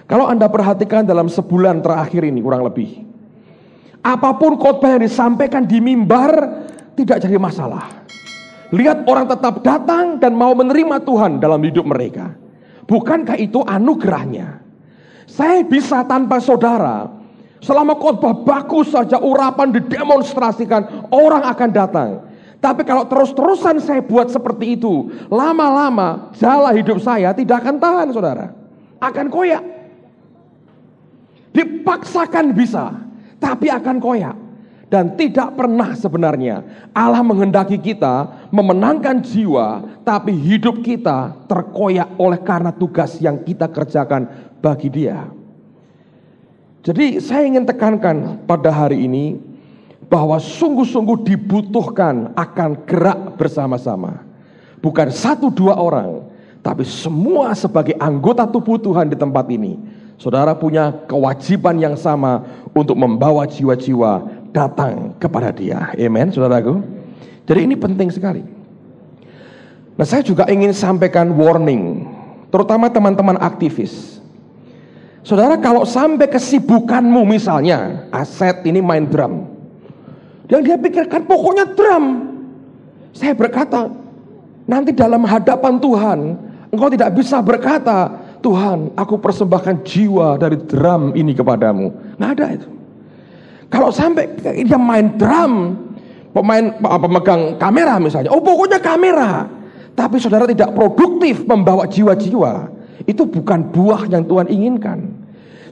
Kalau Anda perhatikan dalam sebulan terakhir ini kurang lebih, apapun khotbah yang disampaikan di mimbar tidak jadi masalah. Lihat orang tetap datang dan mau menerima Tuhan dalam hidup mereka. Bukankah itu anugerahnya? Saya bisa tanpa saudara, selama khotbah bagus saja, urapan didemonstrasikan, orang akan datang. Tapi kalau terus-terusan saya buat seperti itu, lama-lama jala hidup saya tidak akan tahan, saudara. Akan koyak. Dipaksakan bisa, tapi akan koyak. Dan tidak pernah sebenarnya Allah menghendaki kita memenangkan jiwa, tapi hidup kita terkoyak oleh karena tugas yang kita kerjakan bagi Dia. Jadi saya ingin tekankan pada hari ini bahwa sungguh-sungguh dibutuhkan akan gerak bersama-sama. Bukan 1-2 orang, tapi semua sebagai anggota tubuh Tuhan di tempat ini. Saudara punya kewajiban yang sama untuk membawa jiwa-jiwa datang kepada Dia. Amen, saudaraku. Jadi ini penting sekali. Nah, saya juga ingin sampaikan warning, terutama teman-teman aktivis. Saudara, kalau sampai kesibukanmu misalnya, Aset ini main drum, yang dia pikirkan pokoknya drum. Saya berkata, nanti dalam hadapan Tuhan, engkau tidak bisa berkata, Tuhan, aku persembahkan jiwa dari drum ini kepadamu. Nggak ada itu. Kalau sampai dia main drum, pemegang kamera misalnya, oh pokoknya kamera, tapi saudara tidak produktif membawa jiwa-jiwa, itu bukan buah yang Tuhan inginkan.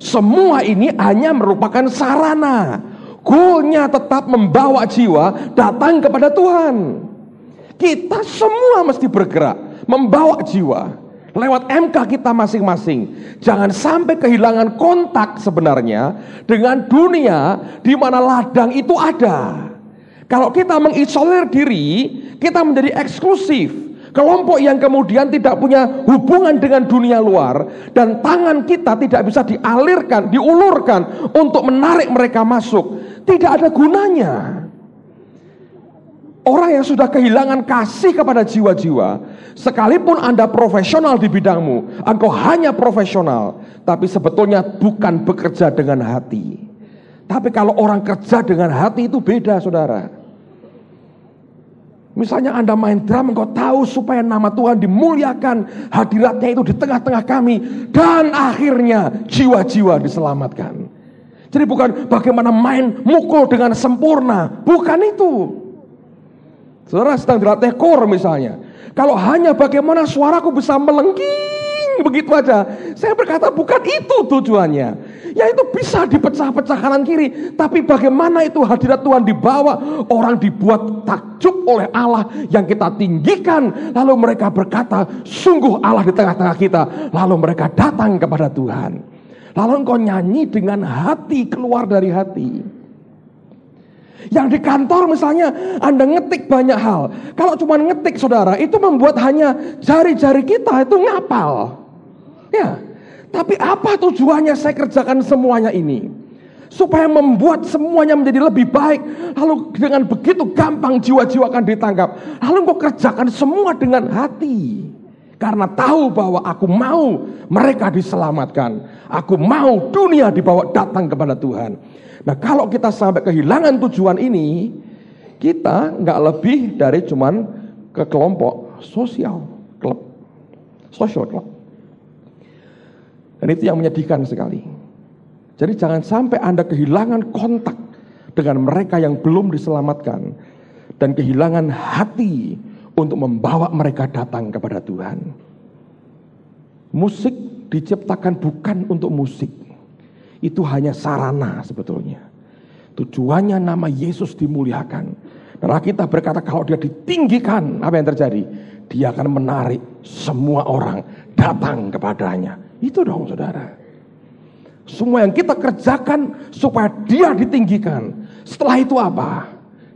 Semua ini hanya merupakan sarana. Goalnya tetap membawa jiwa datang kepada Tuhan. Kita semua mesti bergerak membawa jiwa lewat MK kita masing-masing. Jangan sampai kehilangan kontak sebenarnya dengan dunia di mana ladang itu ada. Kalau kita mengisolir diri, kita menjadi eksklusif. Kelompok yang kemudian tidak punya hubungan dengan dunia luar, dan tangan kita tidak bisa dialirkan, diulurkan untuk menarik mereka masuk, tidak ada gunanya. Orang yang sudah kehilangan kasih kepada jiwa-jiwa, sekalipun Anda profesional di bidangmu, engkau hanya profesional, tapi sebetulnya bukan bekerja dengan hati. Tapi kalau orang kerja dengan hati itu beda, saudara. Misalnya Anda main drum, engkau tahu supaya nama Tuhan dimuliakan, hadiratnya itu di tengah-tengah kami, dan akhirnya jiwa-jiwa diselamatkan. Jadi bukan bagaimana main mukul dengan sempurna, bukan itu. Saudara sedang dilatih kor misalnya, kalau hanya bagaimana suaraku bisa melengking begitu aja, saya berkata bukan itu tujuannya. Ya itu bisa dipecah-pecah kanan kiri, tapi bagaimana itu hadirat Tuhan dibawa, orang dibuat takjub oleh Allah yang kita tinggikan, lalu mereka berkata sungguh Allah di tengah-tengah kita, lalu mereka datang kepada Tuhan. Lalu engkau nyanyi dengan hati, keluar dari hati. Yang di kantor misalnya Anda ngetik banyak hal. Kalau cuma ngetik, saudara, itu membuat hanya jari-jari kita itu ngapal. Ya, tapi apa tujuannya saya kerjakan semuanya ini? Supaya membuat semuanya menjadi lebih baik. Lalu dengan begitu gampang jiwa-jiwa akan ditangkap. Lalu kau kerjakan semua dengan hati. Karena tahu bahwa aku mau mereka diselamatkan. Aku mau dunia dibawa datang kepada Tuhan. Nah, kalau kita sampai kehilangan tujuan ini, kita nggak lebih dari cuman ke kelompok sosial club, social club. Dan itu yang menyedihkan sekali. Jadi jangan sampai Anda kehilangan kontak dengan mereka yang belum diselamatkan dan kehilangan hati untuk membawa mereka datang kepada Tuhan. Musik diciptakan bukan untuk musik. Itu hanya sarana sebetulnya. Tujuannya nama Yesus dimuliakan. Dan Alkitab berkata kalau dia ditinggikan, apa yang terjadi? Dia akan menarik semua orang datang kepadanya. Itu dong, saudara. Semua yang kita kerjakan supaya dia ditinggikan. Setelah itu apa?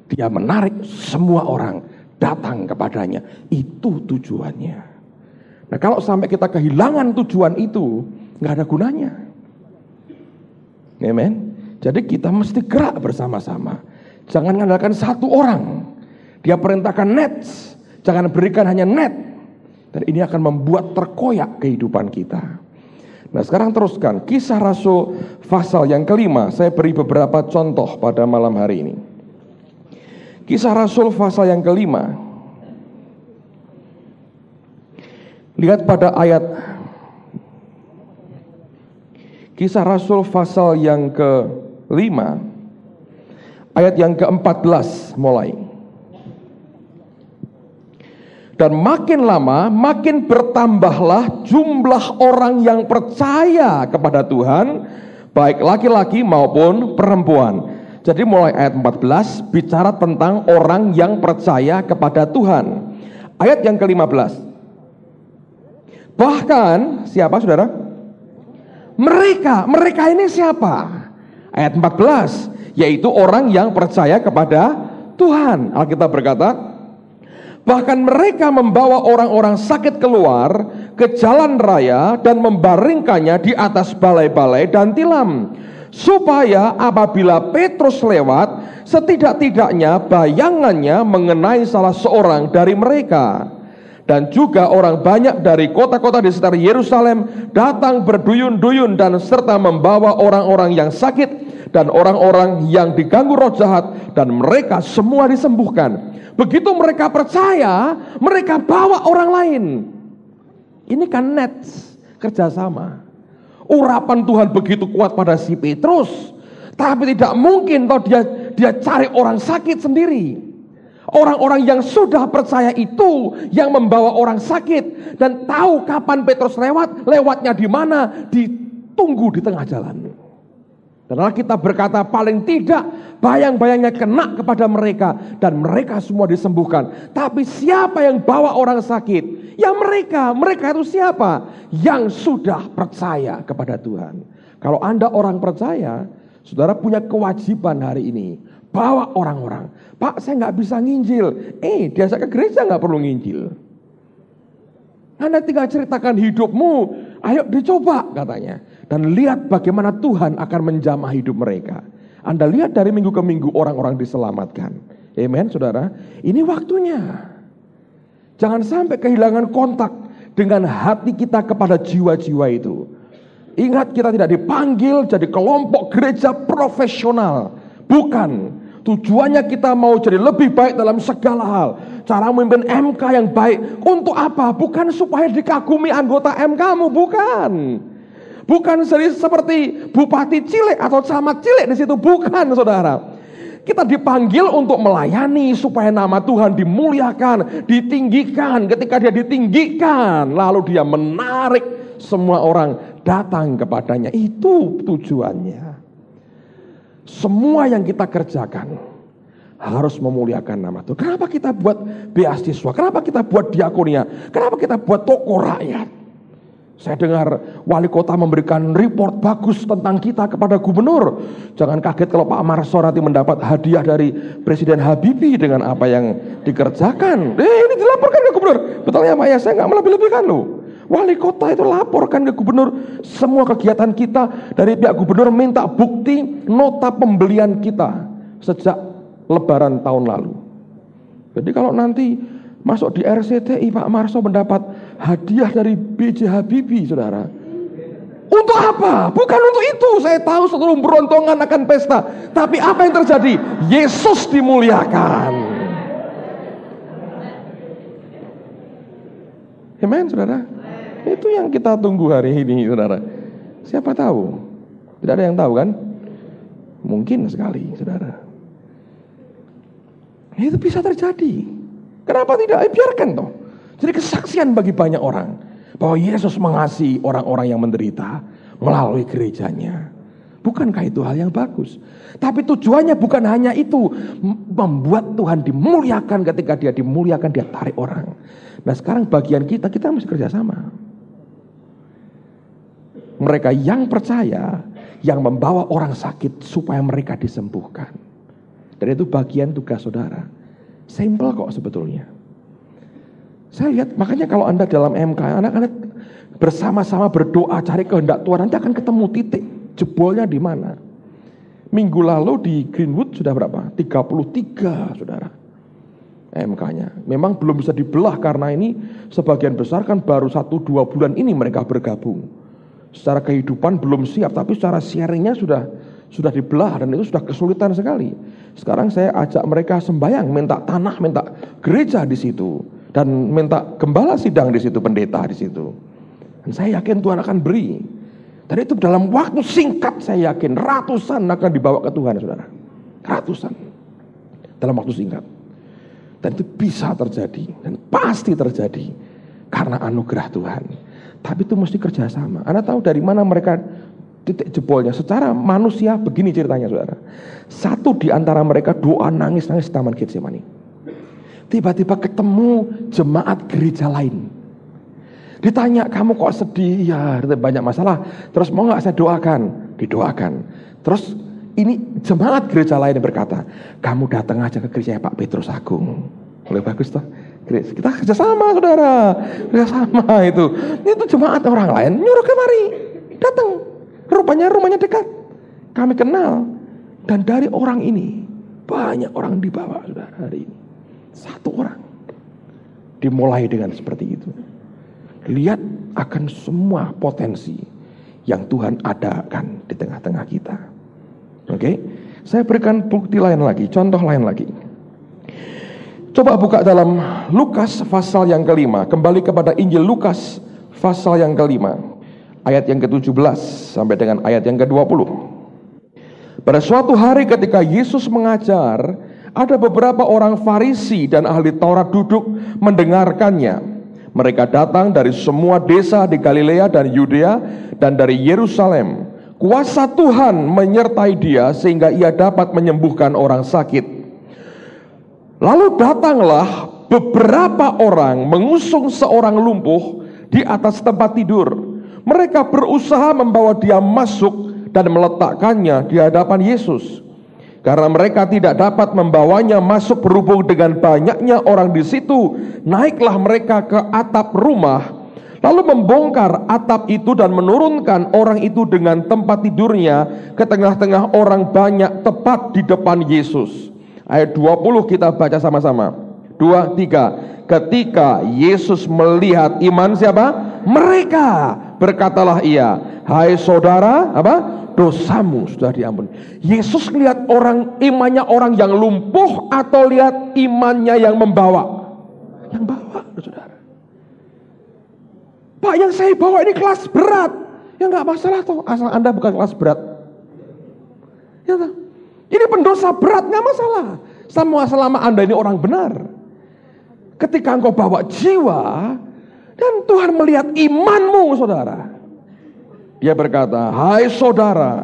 Dia menarik semua orang datang kepadanya. Itu tujuannya. Nah, kalau sampai kita kehilangan tujuan itu, nggak ada gunanya. Amen. Jadi kita mesti gerak bersama-sama. Jangan mengandalkan satu orang. Dia perintahkan nets, jangan berikan hanya net. Dan ini akan membuat terkoyak kehidupan kita. Nah sekarang teruskan, Kisah Rasul pasal yang kelima. Saya beri beberapa contoh pada malam hari ini. Kisah Rasul pasal yang kelima. Lihat pada ayat Kisah Rasul pasal yang kelima, ayat yang ke-14 mulai. Dan makin lama makin bertambahlah jumlah orang yang percaya kepada Tuhan, baik laki-laki maupun perempuan. Jadi mulai ayat 14 bicara tentang orang yang percaya kepada Tuhan. Ayat yang ke-15. Bahkan siapa saudara? Mereka ini siapa? Ayat 14, yaitu orang yang percaya kepada Tuhan. Alkitab berkata, bahkan mereka membawa orang-orang sakit keluar ke jalan raya dan membaringkannya di atas balai-balai dan tilam, supaya apabila Petrus lewat, setidak-tidaknya bayangannya mengenai salah seorang dari mereka. Dan juga orang banyak dari kota-kota di sekitar Yerusalem datang berduyun-duyun dan serta membawa orang-orang yang sakit dan orang-orang yang diganggu roh jahat, dan mereka semua disembuhkan. Begitu mereka percaya, mereka bawa orang lain. Ini kan nets, kerjasama. Urapan Tuhan begitu kuat pada si Petrus, tapi tidak mungkin toh dia cari orang sakit sendiri. Orang-orang yang sudah percaya itu yang membawa orang sakit dan tahu kapan Petrus lewatnya di mana, ditunggu di tengah jalan. Dan Alkitab berkata paling tidak bayang-bayangnya kena kepada mereka dan mereka semua disembuhkan. Tapi siapa yang bawa orang sakit? Ya mereka itu siapa? Yang sudah percaya kepada Tuhan. Kalau Anda orang percaya, saudara punya kewajiban hari ini, bawa orang-orang. Pak, saya nggak bisa nginjil. Diajak ke gereja nggak perlu nginjil. Anda tinggal ceritakan hidupmu, ayo dicoba katanya. Dan lihat bagaimana Tuhan akan menjamah hidup mereka. Anda lihat dari minggu ke minggu orang-orang diselamatkan. Amen saudara. Ini waktunya. Jangan sampai kehilangan kontak dengan hati kita kepada jiwa-jiwa itu. Ingat, kita tidak dipanggil jadi kelompok gereja profesional. Bukan. Tujuannya kita mau jadi lebih baik dalam segala hal. Cara memimpin MK yang baik. Untuk apa? Bukan supaya dikagumi anggota MK-mu, bukan. Bukan seperti bupati cilik atau camat cilik di situ, bukan saudara. Kita dipanggil untuk melayani supaya nama Tuhan dimuliakan, ditinggikan. Ketika dia ditinggikan, lalu dia menarik semua orang datang kepadanya. Itu tujuannya. Semua yang kita kerjakan harus memuliakan nama Tuhan. Kenapa kita buat beasiswa? Kenapa kita buat diakonia? Kenapa kita buat toko rakyat? Saya dengar wali kota memberikan report bagus tentang kita kepada gubernur. Jangan kaget kalau Pak Marso nanti mendapat hadiah dari Presiden Habibie dengan apa yang dikerjakan. Ini dilaporkan ke gubernur. Betulnya Pak ya, saya nggak melebih-lebihkan loh. Wali kota itu laporkan ke gubernur semua kegiatan kita. Dari pihak gubernur minta bukti nota pembelian kita sejak Lebaran tahun lalu. Jadi kalau nanti masuk di RCTI Pak Marso mendapat hadiah dari B.J. Habibie, saudara. Untuk apa? Bukan untuk itu. Saya tahu seluruh berontongan akan pesta. Tapi apa yang terjadi? Yesus dimuliakan. Amen, saudara. Itu yang kita tunggu hari ini, saudara. Siapa tahu? Tidak ada yang tahu kan? Mungkin sekali, saudara. Itu bisa terjadi. Kenapa tidak? Biarkan toh. Jadi kesaksian bagi banyak orang bahwa Yesus mengasihi orang-orang yang menderita melalui gerejanya. Bukankah itu hal yang bagus? Tapi tujuannya bukan hanya itu, membuat Tuhan dimuliakan. Ketika dia dimuliakan, dia tarik orang. Nah sekarang bagian kita mesti kerjasama. Mereka yang percaya, yang membawa orang sakit supaya mereka disembuhkan. Dan itu bagian tugas saudara. Simple kok sebetulnya. Saya lihat, makanya kalau Anda dalam MK, anak-anak bersama-sama berdoa cari kehendak Tuhan, nanti akan ketemu titik jebolnya di mana. Minggu lalu di Greenwood sudah berapa? 33 saudara MK-nya. Memang belum bisa dibelah karena ini sebagian besar kan baru 1-2 bulan ini mereka bergabung. Secara kehidupan belum siap, tapi secara sharingnya sudah dibelah dan itu sudah kesulitan sekali. Sekarang saya ajak mereka sembahyang, minta tanah, minta gereja di situ, dan minta gembala sidang di situ, pendeta di situ. Dan saya yakin Tuhan akan beri. Dan itu dalam waktu singkat saya yakin ratusan akan dibawa ke Tuhan, saudara. Ratusan dalam waktu singkat. Dan itu bisa terjadi dan pasti terjadi karena anugerah Tuhan. Tapi itu mesti kerjasama. Anda tahu dari mana mereka titik jebolnya? Secara manusia begini ceritanya, saudara. Satu di antara mereka doa nangis-nangis di Taman Getsemani. Tiba-tiba ketemu jemaat gereja lain. Ditanya, kamu kok sedih? Ya, banyak masalah. Terus mau gak saya doakan? Didoakan. Terus ini jemaat gereja lain yang berkata, kamu datang aja ke gereja Pak Petrus Agung. Boleh bagus toh? Kita kerjasama, saudara. Kerjasama itu. Itu jemaat orang lain nyuruh kemari. Datang. Rupanya rumahnya dekat. Kami kenal. Dan dari orang ini banyak orang dibawa, saudara, hari ini. Satu orang. Dimulai dengan seperti itu. Lihat akan semua potensi yang Tuhan adakan di tengah-tengah kita. Oke, saya berikan bukti lain lagi, contoh lain lagi. Coba buka dalam Lukas pasal yang kelima. Kembali kepada Injil Lukas pasal yang kelima, ayat yang ke-17 sampai dengan ayat yang ke-20. Pada suatu hari ketika Yesus mengajar, ada beberapa orang Farisi dan ahli Taurat duduk mendengarkannya. Mereka datang dari semua desa di Galilea dan Yudea dan dari Yerusalem. Kuasa Tuhan menyertai dia sehingga ia dapat menyembuhkan orang sakit. Lalu datanglah beberapa orang mengusung seorang lumpuh di atas tempat tidur. Mereka berusaha membawa dia masuk dan meletakkannya di hadapan Yesus. Karena mereka tidak dapat membawanya masuk berhubung dengan banyaknya orang di situ, naiklah mereka ke atap rumah, lalu membongkar atap itu dan menurunkan orang itu dengan tempat tidurnya ke tengah-tengah orang banyak tepat di depan Yesus. Ayat 20 kita baca sama-sama. 2, 3. Ketika Yesus melihat iman siapa? Mereka. Berkatalah ia, hai saudara, apa? Dosamu sudah diampuni. Yesus lihat orang, imannya orang yang lumpuh atau lihat imannya yang membawa? Yang bawa, saudara. Pak, yang saya bawa ini kelas berat. Ya enggak masalah toh, asal Anda bukan kelas berat. Ya toh? Ini pendosa berat, enggak masalah. Selama Anda ini orang benar. Ketika engkau bawa jiwa dan Tuhan melihat imanmu, saudara. Dia berkata, hai saudara,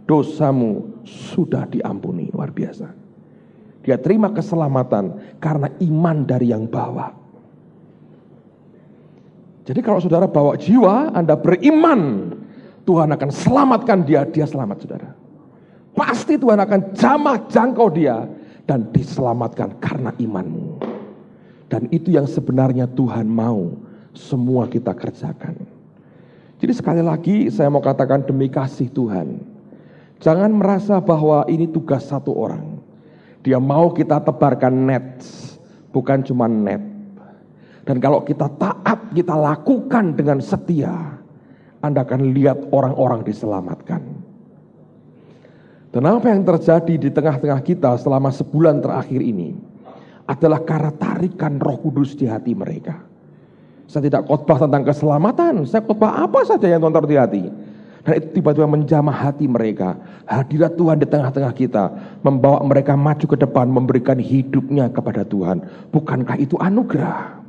dosamu sudah diampuni. Luar biasa. Dia terima keselamatan karena iman dari yang bawa. Jadi kalau saudara bawa jiwa, Anda beriman, Tuhan akan selamatkan dia, dia selamat, saudara. Pasti Tuhan akan jamah jangkau dia dan diselamatkan karena imanmu. Dan itu yang sebenarnya Tuhan mau semua kita kerjakan. Jadi sekali lagi saya mau katakan demi kasih Tuhan, jangan merasa bahwa ini tugas satu orang. Dia mau kita tebarkan net, bukan cuma net. Dan kalau kita taat, kita lakukan dengan setia, Anda akan lihat orang-orang diselamatkan. Dan apa yang terjadi di tengah-tengah kita selama sebulan terakhir ini adalah karena tarikan Roh Kudus di hati mereka. Saya tidak khotbah tentang keselamatan, saya khotbah apa saja yang Tuhan taruh di hati. Dan itu tiba-tiba menjamah hati mereka. Hadirat Tuhan di tengah-tengah kita, membawa mereka maju ke depan, memberikan hidupnya kepada Tuhan. Bukankah itu anugerah?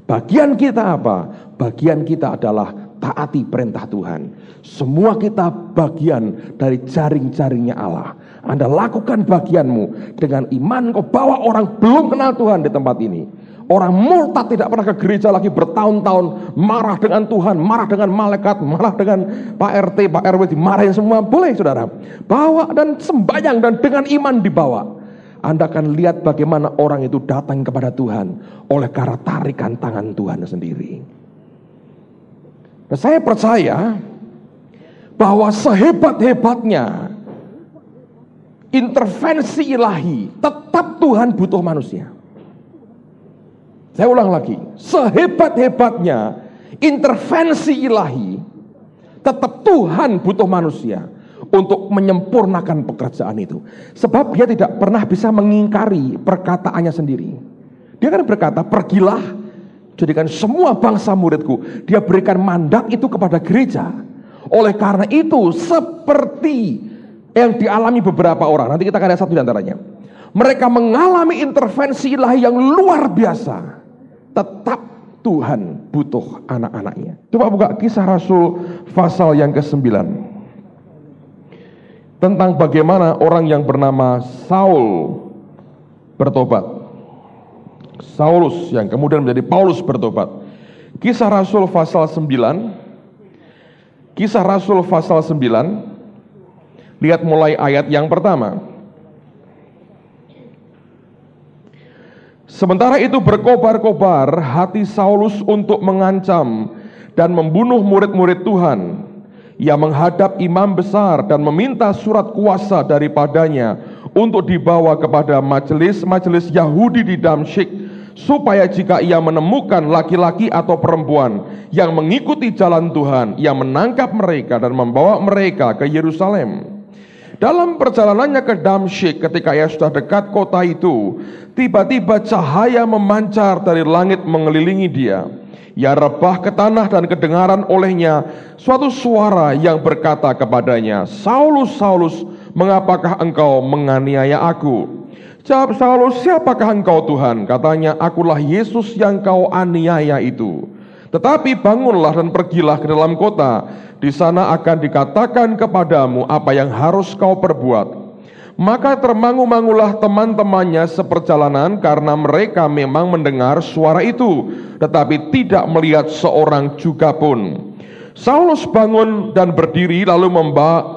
Bagian kita apa? Bagian kita adalah taati perintah Tuhan. Semua kita bagian dari jaring-jaringnya Allah. Anda lakukan bagianmu dengan iman, kau bawa orang belum kenal Tuhan di tempat ini. Orang murtad tidak pernah ke gereja lagi bertahun-tahun, marah dengan Tuhan, marah dengan malaikat, marah dengan Pak RT, Pak RW, dimarahin semua. Boleh saudara, bawa dan sembahyang dan dengan iman dibawa. Anda akan lihat bagaimana orang itu datang kepada Tuhan oleh karena tarikan tangan Tuhan sendiri. Nah, saya percaya bahwa sehebat-hebatnya intervensi ilahi, tetap Tuhan butuh manusia. Saya ulang lagi, sehebat-hebatnya intervensi ilahi, Tetap Tuhan butuh manusia untuk menyempurnakan pekerjaan itu. Sebab dia tidak pernah bisa mengingkari perkataannya sendiri. Dia kan berkata, pergilah, jadikan semua bangsa muridku. Dia berikan mandat itu kepada gereja. Oleh karena itu, seperti yang dialami beberapa orang, nanti kita akan lihat satu di antaranya. Mereka mengalami intervensi ilahi yang luar biasa. Tetap Tuhan butuh anak-anaknya. Coba buka Kisah Rasul pasal yang ke-9. Tentang bagaimana orang yang bernama Saul bertobat. Saulus yang kemudian menjadi Paulus bertobat. Kisah Rasul pasal 9. Kisah Rasul pasal 9. Lihat mulai ayat yang pertama. Sementara itu berkobar-kobar hati Saulus untuk mengancam dan membunuh murid-murid Tuhan. Ia menghadap imam besar dan meminta surat kuasa daripadanya untuk dibawa kepada majelis-majelis Yahudi di Damsyik, supaya jika ia menemukan laki-laki atau perempuan yang mengikuti jalan Tuhan, ia menangkap mereka dan membawa mereka ke Yerusalem. Dalam perjalanannya ke Damsyik, ketika ia sudah dekat kota itu, tiba-tiba cahaya memancar dari langit mengelilingi dia. Ia rebah ke tanah dan kedengaran olehnya suatu suara yang berkata kepadanya, Saulus, Saulus, mengapakah engkau menganiaya aku? Jawab Saulus, siapakah engkau Tuhan? Katanya, akulah Yesus yang kau aniaya itu. Tetapi bangunlah dan pergilah ke dalam kota. Di sana akan dikatakan kepadamu apa yang harus kau perbuat. Maka termangu-mangulah teman-temannya seperjalanan, karena mereka memang mendengar suara itu, tetapi tidak melihat seorang juga pun. Saulus bangun dan berdiri lalu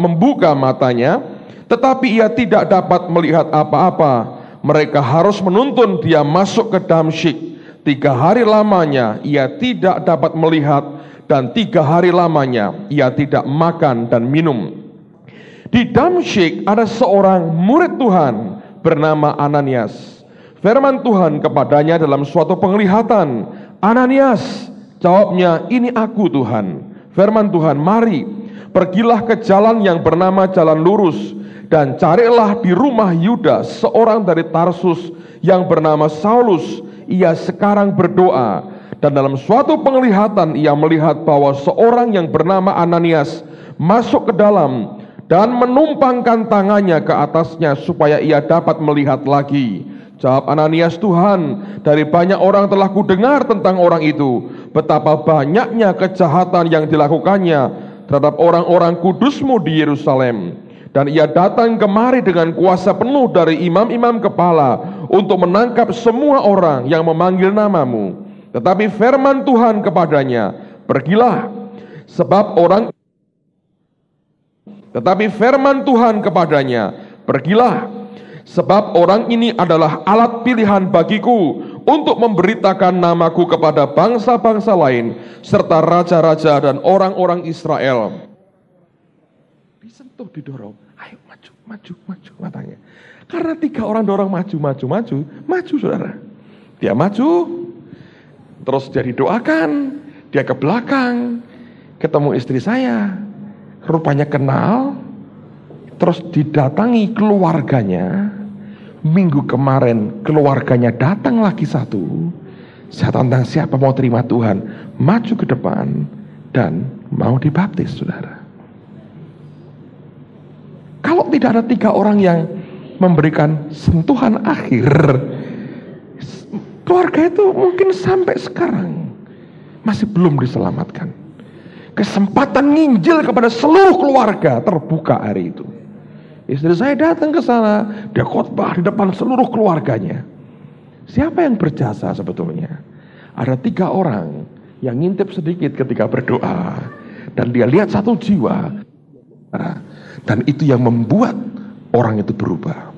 membuka matanya, tetapi ia tidak dapat melihat apa-apa. Mereka harus menuntun dia masuk ke Damsyik. 3 hari lamanya ia tidak dapat melihat, dan 3 hari lamanya ia tidak makan dan minum. Di Damsyik ada seorang murid Tuhan bernama Ananias. Firman Tuhan kepadanya dalam suatu penglihatan, Ananias. Jawabnya, ini aku Tuhan. Firman Tuhan, mari, pergilah ke jalan yang bernama Jalan Lurus, dan carilah di rumah Yudas seorang dari Tarsus yang bernama Saulus. Ia sekarang berdoa, dan dalam suatu penglihatan ia melihat bahwa seorang yang bernama Ananias masuk ke dalam dan menumpangkan tangannya ke atasnya supaya ia dapat melihat lagi. Jawab Ananias, Tuhan, dari banyak orang telah kudengar tentang orang itu, betapa banyaknya kejahatan yang dilakukannya terhadap orang-orang kudusmu di Yerusalem. Dan ia datang kemari dengan kuasa penuh dari imam-imam kepala untuk menangkap semua orang yang memanggil namamu. Tetapi firman Tuhan kepadanya, pergilah, sebab orang ini adalah alat pilihan bagiku untuk memberitakan namaku kepada bangsa-bangsa lain, serta raja-raja dan orang-orang Israel. Disentuh, didorong, ayo maju matanya. Karena 3 orang dorong maju saudara. Dia maju, terus dia didoakan, dia ke belakang, ketemu istri saya, rupanya kenal, terus didatangi keluarganya. Minggu kemarin keluarganya datang lagi satu. Saya tantang siapa mau terima Tuhan, maju ke depan dan mau dibaptis saudara. Kalau tidak ada 3 orang yang memberikan sentuhan akhir, keluarga itu mungkin sampai sekarang masih belum diselamatkan. Kesempatan nginjil kepada seluruh keluarga terbuka hari itu. Istri saya datang ke sana, dia khotbah di depan seluruh keluarganya. Siapa yang berjasa sebetulnya? Ada 3 orang yang ngintip sedikit ketika berdoa, dan dia lihat 1 jiwa. Dan itu yang membuat orang itu berubah.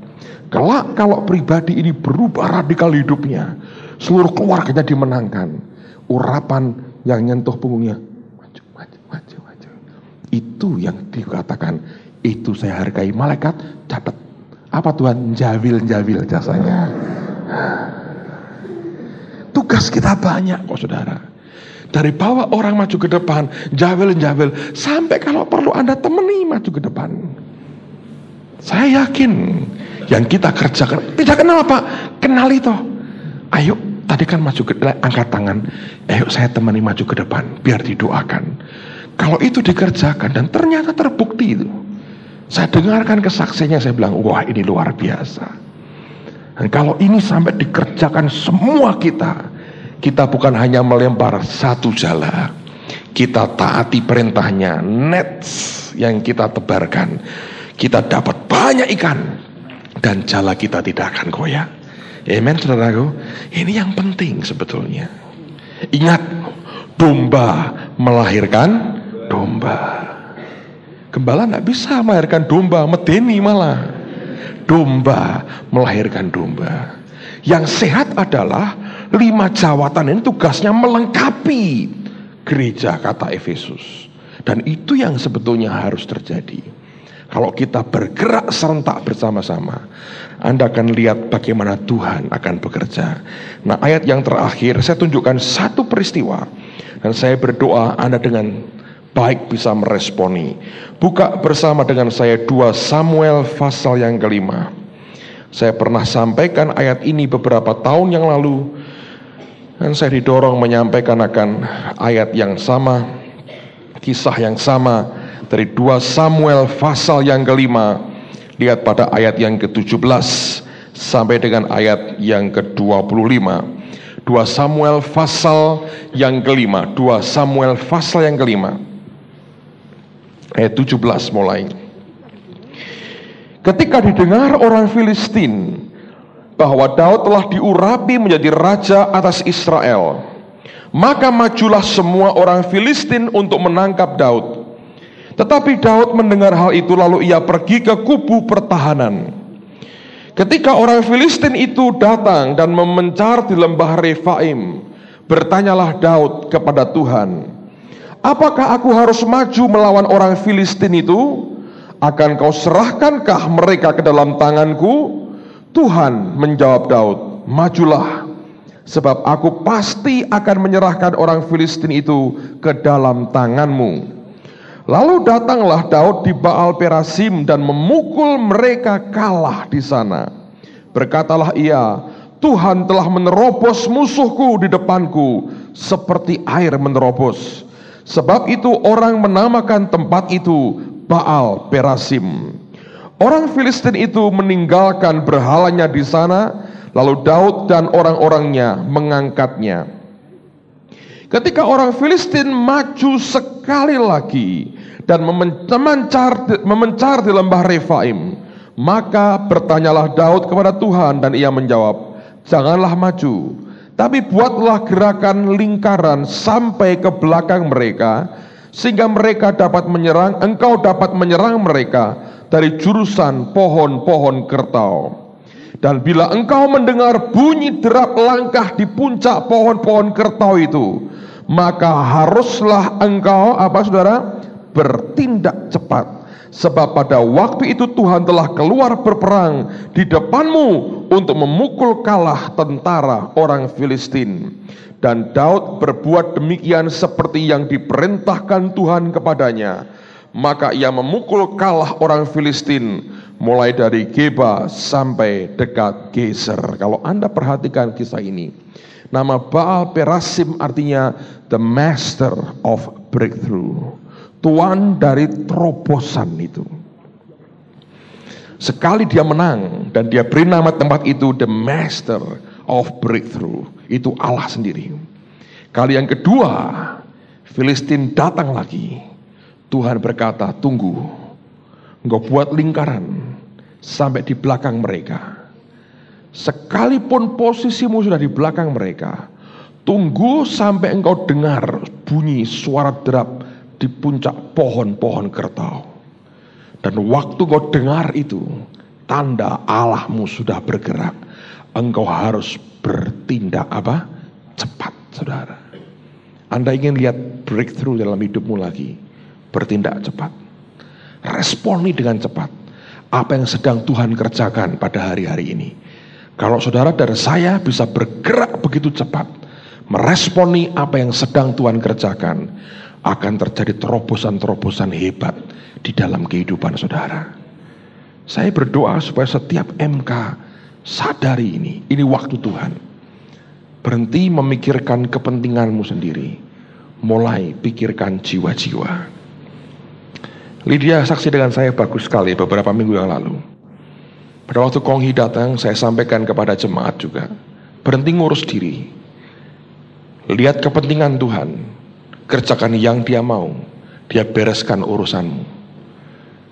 Kalau pribadi ini berubah radikal hidupnya, seluruh keluarganya dimenangkan, urapan yang nyentuh punggungnya, maju. Itu yang dikatakan, itu saya hargai. Malaikat catat, apa Tuhan? Jawil jasanya. Tugas kita banyak kok saudara. Dari bawa orang maju ke depan, jawel, sampai kalau perlu Anda temani maju ke depan. Saya yakin yang kita kerjakan, tidak kenal Pak, kenal itu. Ayo, tadi kan maju ke depan, angkat tangan. Ayo saya temani maju ke depan, biar didoakan. Kalau itu dikerjakan dan ternyata terbukti itu, saya dengarkan kesaksiannya, saya bilang, wah ini luar biasa. Dan kalau ini sampai dikerjakan semua kita bukan hanya melempar satu jala, kita taati perintahnya, nets yang kita tebarkan, kita dapat banyak ikan dan jala kita tidak akan goyah. Amen, saudaraku. Ini yang penting sebetulnya. Ingat, domba melahirkan domba. Gembala tidak bisa melahirkan domba, medeni malah. Domba melahirkan domba. Yang sehat adalah 5 jawatan ini tugasnya melengkapi gereja, kata Efesus. Dan itu yang sebetulnya harus terjadi. Kalau kita bergerak serentak bersama-sama, Anda akan lihat bagaimana Tuhan akan bekerja. Nah, ayat yang terakhir saya tunjukkan satu peristiwa, dan saya berdoa Anda dengan baik bisa meresponi. Buka bersama dengan saya 2 Samuel pasal yang ke-5. Saya pernah sampaikan ayat ini beberapa tahun yang lalu, dan saya didorong menyampaikan akan ayat yang sama, kisah yang sama dari 2 Samuel pasal yang ke-5. Lihat pada ayat yang ke-17 sampai dengan ayat yang ke-25. 2 Samuel pasal yang ke-5. 2 Samuel pasal yang ke-5. Ayat 17 mulai. Ketika didengar orang Filistin bahwa Daud telah diurapi menjadi raja atas Israel, maka majulah semua orang Filistin untuk menangkap Daud. Tetapi Daud mendengar hal itu, lalu ia pergi ke kubu pertahanan. Ketika orang Filistin itu datang dan memencar di lembah Refaim, bertanyalah Daud kepada Tuhan, apakah aku harus maju melawan orang Filistin itu? Akan kau serahkankah mereka ke dalam tanganku? Tuhan menjawab Daud, majulah, sebab aku pasti akan menyerahkan orang Filistin itu ke dalam tanganmu. Lalu datanglah Daud di Baal Perasim dan memukul mereka kalah di sana. Berkatalah ia, Tuhan telah menerobos musuhku di depanku seperti air menerobos. Sebab itu orang menamakan tempat itu Baal Perasim. Orang Filistin itu meninggalkan berhalanya di sana, lalu Daud dan orang-orangnya mengangkatnya. Ketika orang Filistin maju sekali lagi dan memencar di lembah Refaim, maka bertanyalah Daud kepada Tuhan, dan ia menjawab, janganlah maju, tapi buatlah gerakan lingkaran sampai ke belakang mereka, sehingga mereka dapat menyerang, engkau dapat menyerang mereka dari jurusan pohon-pohon kertau. Dan bila engkau mendengar bunyi derap langkah di puncak pohon-pohon kertau itu, maka haruslah engkau bertindak cepat, sebab pada waktu itu Tuhan telah keluar berperang di depanmu untuk memukul kalah tentara orang Filistin. Dan Daud berbuat demikian seperti yang diperintahkan Tuhan kepadanya. Maka ia memukul kalah orang Filistin mulai dari Geba sampai dekat Geser. Kalau Anda perhatikan kisah ini, nama Baal Perasim artinya the master of breakthrough, tuan dari terobosan itu. Sekali dia menang dan dia beri nama tempat itu the master of breakthrough, itu Allah sendiri. Kali yang kedua Filistin datang lagi, Tuhan berkata, tunggu, engkau buat lingkaran sampai di belakang mereka. Sekalipun posisimu sudah di belakang mereka, tunggu sampai engkau dengar bunyi suara derap di puncak pohon-pohon kertau. Dan waktu engkau dengar itu, tanda Allahmu sudah bergerak. Engkau harus bertindak cepat, saudara. Anda ingin lihat breakthrough dalam hidupmu lagi, bertindak cepat. Responi dengan cepat apa yang sedang Tuhan kerjakan pada hari-hari ini. Kalau saudara dan saya bisa bergerak begitu cepat, meresponi apa yang sedang Tuhan kerjakan, akan terjadi terobosan-terobosan hebat di dalam kehidupan saudara. Saya berdoa supaya setiap MK sadari ini waktu Tuhan. Berhenti memikirkan kepentinganmu sendiri, mulai pikirkan jiwa-jiwa. Lydia saksi dengan saya bagus sekali beberapa minggu yang lalu. Pada waktu Konghi datang, saya sampaikan kepada jemaat juga, berhenti ngurus diri. Lihat kepentingan Tuhan, kerjakan yang Dia mau, Dia bereskan urusanmu.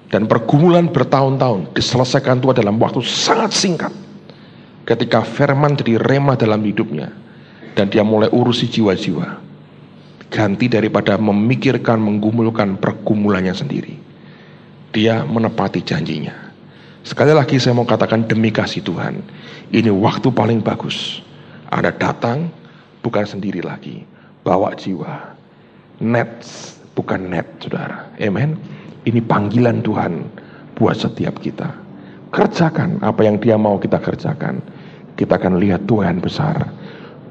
Dan pergumulan bertahun-tahun diselesaikan Tuhan dalam waktu sangat singkat. Ketika firman jadi rema dalam hidupnya, dan dia mulai urusi jiwa-jiwa. Ganti daripada memikirkan, menggumulkan pergumulannya sendiri, dia menepati janjinya. Sekali lagi saya mau katakan, demi kasih Tuhan, ini waktu paling bagus. Anda datang bukan sendiri lagi, bawa jiwa. Net bukan net, saudara. Amen. Ini panggilan Tuhan buat setiap kita. Kerjakan apa yang Dia mau kita kerjakan. Kita akan lihat Tuhan besar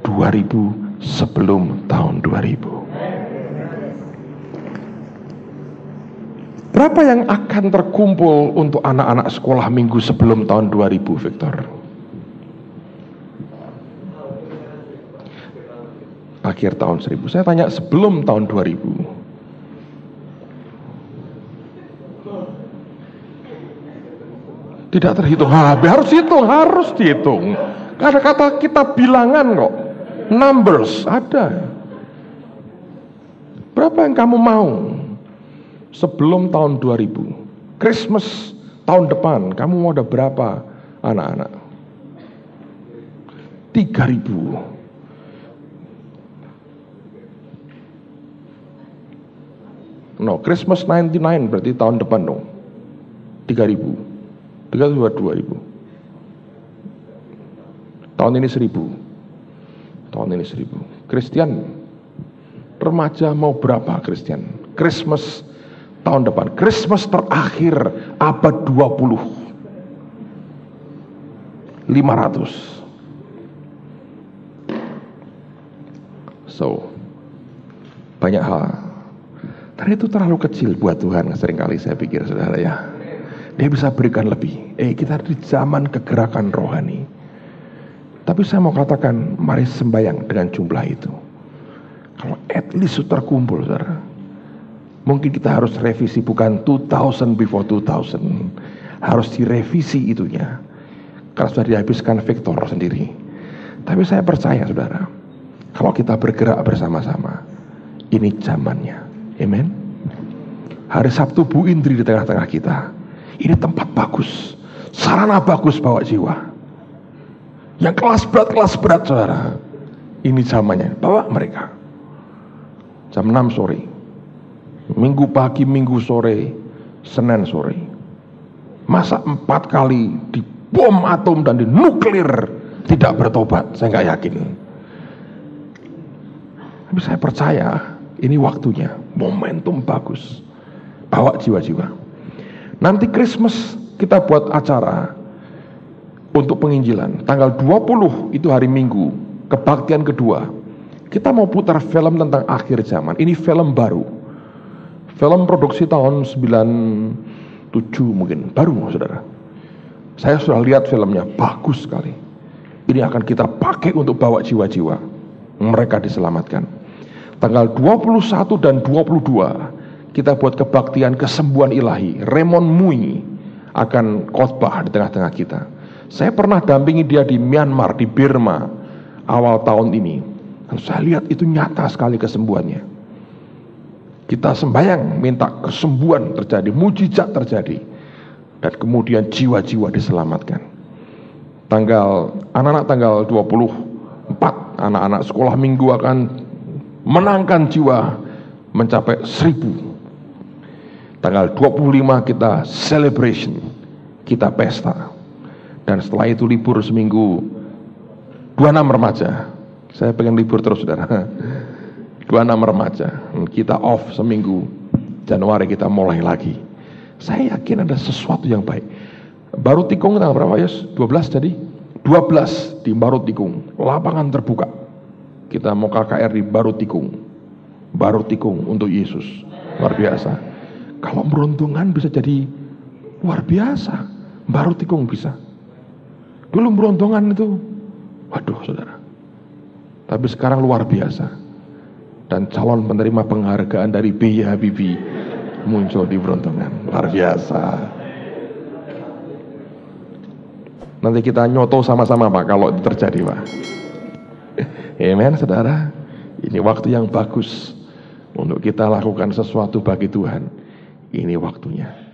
2000 sebelum tahun 2000. Berapa yang akan terkumpul untuk anak-anak sekolah minggu sebelum tahun 2000, Victor? Akhir tahun 1000. Saya tanya sebelum tahun 2000. Tidak terhitung. Harus dihitung. Kata-kata kita bilangan kok. Numbers ada. Berapa yang kamu mau sebelum tahun 2000? Christmas tahun depan kamu mau ada berapa anak-anak? 3000. No, Christmas 99 berarti tahun depan dong. 3000. 2000. Tahun ini 1000. Tahun ini 1000. Kristen remaja mau berapa Kristen? Christmas tahun depan, Christmas terakhir abad 20. 500. So, banyak hal. Dan itu terlalu kecil buat Tuhan, seringkali saya pikir, saudara ya. Dia bisa berikan lebih. Kita di zaman kegerakan rohani. Tapi saya mau katakan, mari sembahyang dengan jumlah itu. Kalau at least terkumpul, saudara. Mungkin kita harus revisi, bukan 2000 before 2000. Harus direvisi itunya. Karena sudah dihabiskan Victor sendiri. Tapi saya percaya, saudara, kalau kita bergerak bersama-sama, ini zamannya. Amen. Hari Sabtu Bu Indri di tengah-tengah kita. Ini tempat bagus, sarana bagus bawa jiwa. Yang kelas berat saudara, ini zamannya, bawa mereka. Jam 6 sore, Minggu pagi, Minggu sore, Senin sore. Masa 4 kali di bom atom dan di nuklir tidak bertobat? Saya nggak yakin. Tapi saya percaya ini waktunya, momentum bagus, bawa jiwa-jiwa. Nanti Christmas kita buat acara untuk penginjilan. Tanggal 20 itu hari Minggu, kebaktian kedua. Kita mau putar film tentang akhir zaman. Ini film baru. Film produksi tahun 97 mungkin, baru saudara. Saya sudah lihat filmnya, bagus sekali. Ini akan kita pakai untuk bawa jiwa-jiwa. Mereka diselamatkan. Tanggal 21 dan 22 kita buat kebaktian kesembuhan ilahi. Raymond Mui akan khotbah di tengah-tengah kita. Saya pernah dampingi dia di Myanmar, di Burma awal tahun ini. Dan saya lihat itu nyata sekali kesembuhannya. Kita sembahyang minta kesembuhan terjadi, mujizat terjadi. Dan kemudian jiwa-jiwa diselamatkan. Anak-anak tanggal 24, anak-anak sekolah minggu akan menangkan jiwa mencapai 1000. Tanggal 25 kita celebration, kita pesta. Dan setelah itu libur seminggu, 26 remaja. Saya pengen libur terus saudara. 26 remaja, kita off seminggu. Januari kita mulai lagi. Saya yakin ada sesuatu yang baik. Baru Tikung tanggal berapa ya? 12 jadi? 12 di Baru Tikung, lapangan terbuka. Kita mau KKR di Baru Tikung untuk Yesus. Luar biasa. Kalau meruntungan bisa jadi luar biasa. Baru Tikung bisa. Dulu meruntungan itu, waduh saudara. Tapi sekarang luar biasa. Dan calon penerima penghargaan dari B.Y. Habibie muncul di Brontongan. Luar biasa. Nanti kita nyoto sama-sama Pak kalau itu terjadi Pak. Amen saudara. Ini waktu yang bagus untuk kita lakukan sesuatu bagi Tuhan. Ini waktunya.